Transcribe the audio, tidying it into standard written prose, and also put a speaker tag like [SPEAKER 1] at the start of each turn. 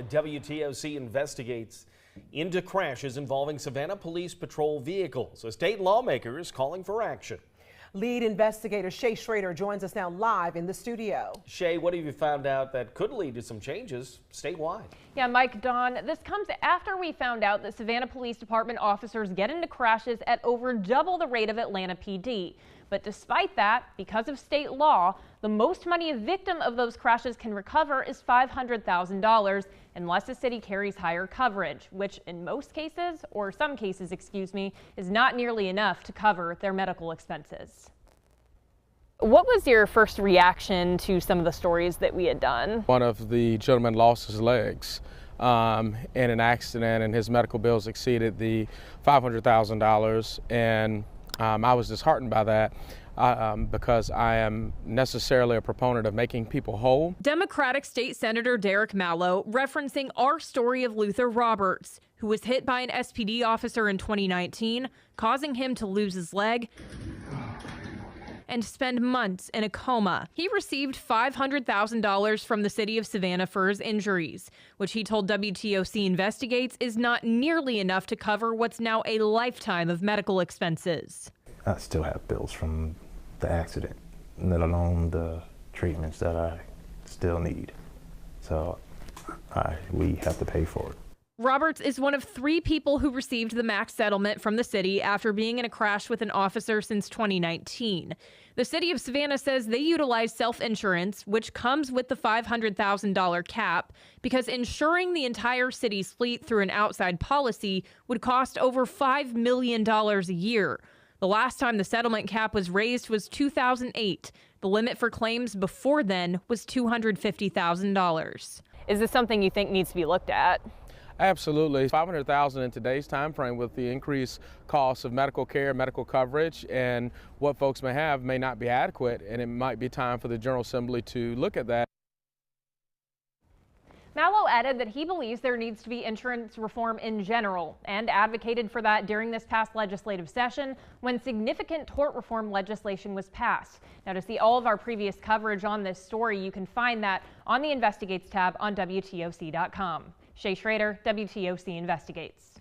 [SPEAKER 1] WTOC investigates into crashes involving Savannah Police Patrol vehicles. A state lawmaker is calling for action.
[SPEAKER 2] Lead investigator Shay Schrader joins us now live in the studio.
[SPEAKER 1] Shay, what have you found out that could lead to some changes statewide?
[SPEAKER 3] Yeah, Mike, Don, this comes after we found out that Savannah Police Department officers get into crashes at over double the rate of Atlanta PD. But despite that, because of state law, the most money a victim of those crashes can recover is $500,000 unless the city carries higher coverage, which in most cases, or some cases, excuse me, is not nearly enough to cover their medical expenses. What was your first reaction to some of the stories that we had done?
[SPEAKER 4] One of the gentlemen lost his legs in an accident, and his medical bills exceeded the $500,000, and I was disheartened by that because I am necessarily a proponent of making people whole.
[SPEAKER 3] Democratic State Senator Derek Mallow referencing our story of Luther Roberts, who was hit by an SPD officer in 2019, causing him to lose his leg and spend months in a coma. He received $500,000 from the city of Savannah for his injuries, which he told WTOC Investigates is not nearly enough to cover what's now a lifetime of medical expenses.
[SPEAKER 5] I still have bills from the accident, let alone the treatments that I still need. So we have to pay for it.
[SPEAKER 3] Roberts is one of 3 people who received the max settlement from the city after being in a crash with an officer since 2019. The city of Savannah says they utilize self-insurance, which comes with the $500,000 cap, because insuring the entire city's fleet through an outside policy would cost over $5 million a year. The last time the settlement cap was raised was 2008. The limit for claims before then was $250,000. Is this something you think needs to be looked at?
[SPEAKER 4] Absolutely. $500,000 in today's time frame with the increased costs of medical care, medical coverage, and what folks may have may not be adequate, and it might be time for the General Assembly to look at that.
[SPEAKER 3] Mallow added that he believes there needs to be insurance reform in general and advocated for that during this past legislative session when significant tort reform legislation was passed. Now, to see all of our previous coverage on this story, you can find that on the Investigates tab on WTOC.com. Shay Schrader, WTOC Investigates.